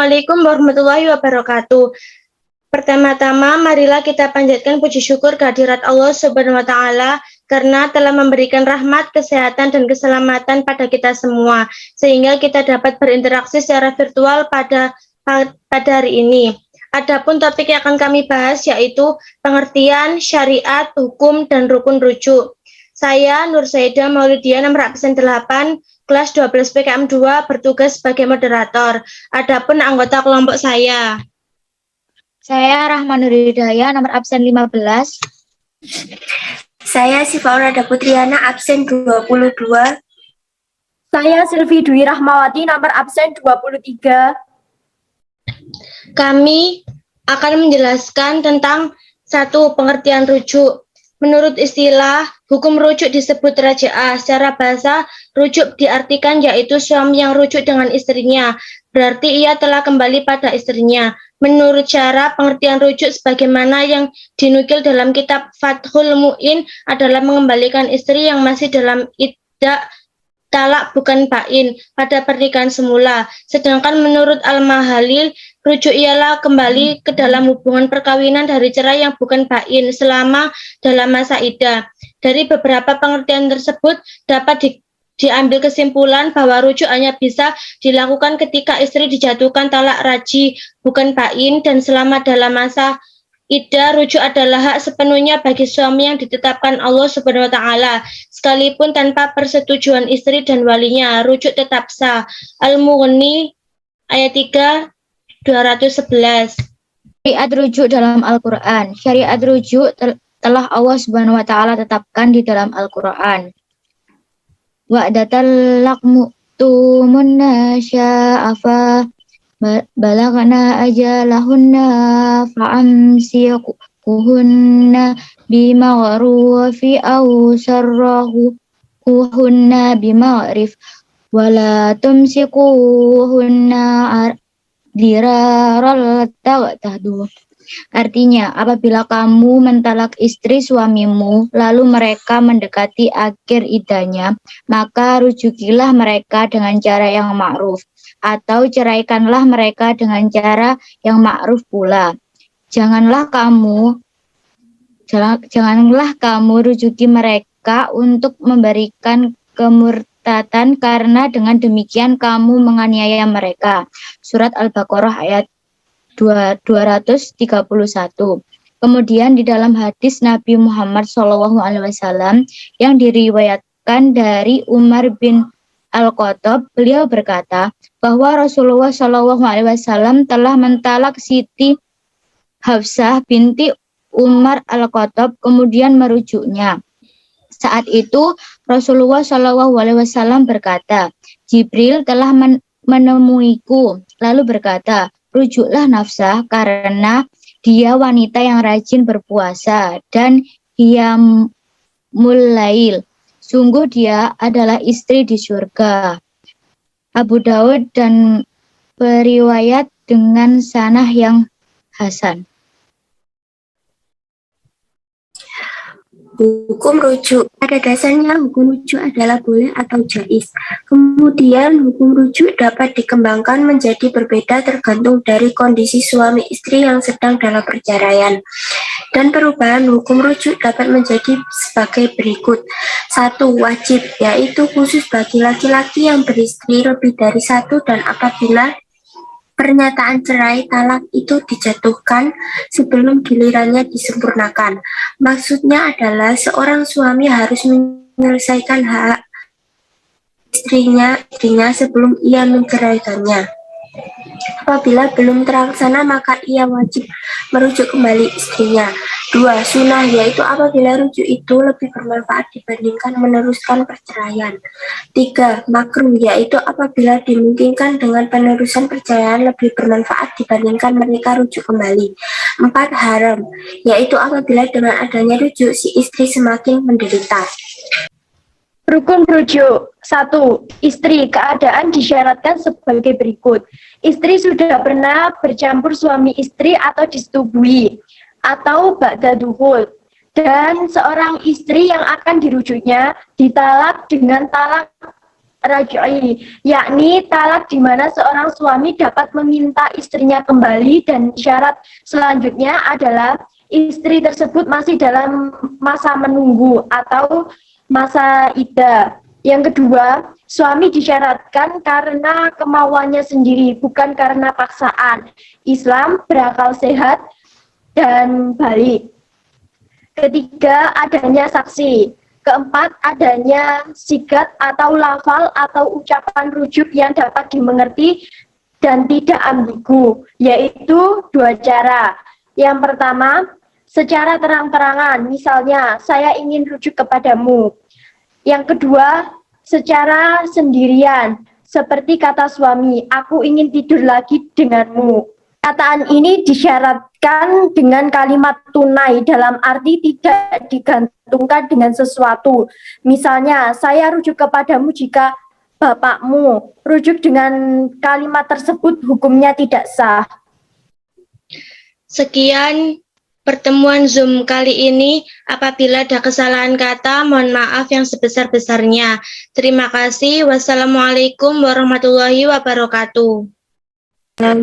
Assalamualaikum warahmatullahi wabarakatuh. Pertama-tama, marilah kita panjatkan puji syukur kehadirat Allah Subhanahu wa Ta'ala karena telah memberikan rahmat, kesehatan, dan keselamatan pada kita semua, sehingga kita dapat berinteraksi secara virtual pada hari ini. Adapun topik yang akan kami bahas yaitu pengertian syariat, hukum, dan rukun rujuk. Saya Nur Saidah Maulidia, nomor absen 8, kelas 12 PKM 2, bertugas sebagai moderator. Adapun anggota kelompok saya Rahmanur Hidayah, nomor absen 15. Saya Sifaura Putriana, absen 22. Saya Silvi Dwi Rahmawati, nomor absen 23. Kami akan menjelaskan tentang satu pengertian rujuk. Menurut istilah, hukum rujuk disebut raja'ah. Secara bahasa, rujuk diartikan yaitu suami yang rujuk dengan istrinya. Berarti ia telah kembali pada istrinya. Menurut cara pengertian rujuk sebagaimana yang dinukil dalam kitab Fathul Mu'in adalah mengembalikan istri yang masih dalam iddah talak bukan bain pada pernikahan semula. Sedangkan menurut Al-Mahalil, rujuk ialah kembali ke dalam hubungan perkawinan dari cerai yang bukan bain selama dalam masa iddah. Dari beberapa pengertian tersebut dapat diambil kesimpulan bahwa rujuk hanya bisa dilakukan ketika istri dijatuhkan talak raji bukan bain dan selama dalam masa iddah. Rujuk adalah hak sepenuhnya bagi suami yang ditetapkan Allah Subhanahu wa Ta'ala. Sekalipun tanpa persetujuan istri dan walinya, rujuk tetap sah. Al-Mughni ayat 3 211. Syariat rujuk dalam Al-Quran. Syariat rujuk telah Allah Subhanahu wa Ta'ala tetapkan di dalam Al-Quran. Wa'datal laqmu'tumunna sya'afa balagna ajalahunna fa'amsikuhunna bima'rufi aw sarrahuhunna bima'rif wala tumsikuhunna diraral ta'tahdu. Artinya, apabila kamu mentalak istri suamimu, lalu mereka mendekati akhir iddahnya, maka rujukilah mereka dengan cara yang ma'ruf, atau ceraikanlah mereka dengan cara yang ma'ruf pula. Janganlah kamu rujuki mereka untuk memberikan kemurtatan, karena dengan demikian kamu menganiaya mereka. Surat Al-Baqarah ayat 231. Kemudian di dalam hadis Nabi Muhammad SAW yang diriwayatkan dari Umar bin Al-Khattab, beliau berkata bahwa Rasulullah SAW telah mentalak Siti Hafsah binti Umar Al-Khattab, kemudian merujuknya. Saat itu Rasulullah SAW berkata, Jibril telah menemuiku, lalu berkata, rujuklah Hafsah karena dia wanita yang rajin berpuasa dan qiyamul lail. Sungguh dia adalah istri di surga. Abu Daud dan periwayat dengan sanah yang hasan. Hukum rujuk. Pada dasarnya hukum rujuk adalah boleh atau jais. Kemudian hukum rujuk dapat dikembangkan menjadi berbeda tergantung dari kondisi suami istri yang sedang dalam perceraian. Dan perubahan hukum rujuk dapat menjadi sebagai berikut. 1. Wajib, yaitu khusus bagi laki-laki yang beristri lebih dari satu dan apabila pernyataan cerai talak itu dijatuhkan sebelum gilirannya disempurnakan. Maksudnya adalah seorang suami harus menyelesaikan hak istrinya sebelum ia menceraikannya. Apabila belum terlaksana, maka ia wajib merujuk kembali istrinya. 2. Sunnah, yaitu apabila rujuk itu lebih bermanfaat dibandingkan meneruskan perceraian. 3. Makruh, yaitu apabila dimungkinkan dengan penerusan perceraian lebih bermanfaat dibandingkan mereka rujuk kembali. 4. Haram, yaitu apabila dengan adanya rujuk si istri semakin menderita. Rukun rujuk. 1. Istri. Keadaan disyaratkan sebagai berikut. Istri sudah pernah bercampur suami istri atau disetubui atau ba'da dukhul, dan seorang istri yang akan dirujuknya ditalak dengan talak raj'i, yakni talak di mana seorang suami dapat meminta istrinya kembali, dan syarat selanjutnya adalah istri tersebut masih dalam masa menunggu atau masa iddah. Yang kedua, suami disyaratkan karena kemauannya sendiri, bukan karena paksaan. Islam berakal sehat dan balik. Ketiga, adanya saksi. Keempat, adanya sigat atau lafal atau ucapan rujuk yang dapat dimengerti dan tidak ambigu, yaitu 2 cara. Yang pertama, secara terang-terangan, misalnya, saya ingin rujuk kepadamu. Yang kedua, secara sendirian, seperti kata suami, aku ingin tidur lagi denganmu. Kataan ini disyaratkan dengan kalimat tunai, dalam arti tidak digantungkan dengan sesuatu. Misalnya, saya rujuk kepadamu jika bapakmu. Rujuk dengan kalimat tersebut hukumnya tidak sah. Sekian pertemuan Zoom kali ini. Apabila ada kesalahan kata, mohon maaf yang sebesar-besarnya. Terima kasih. Wassalamualaikum warahmatullahi wabarakatuh.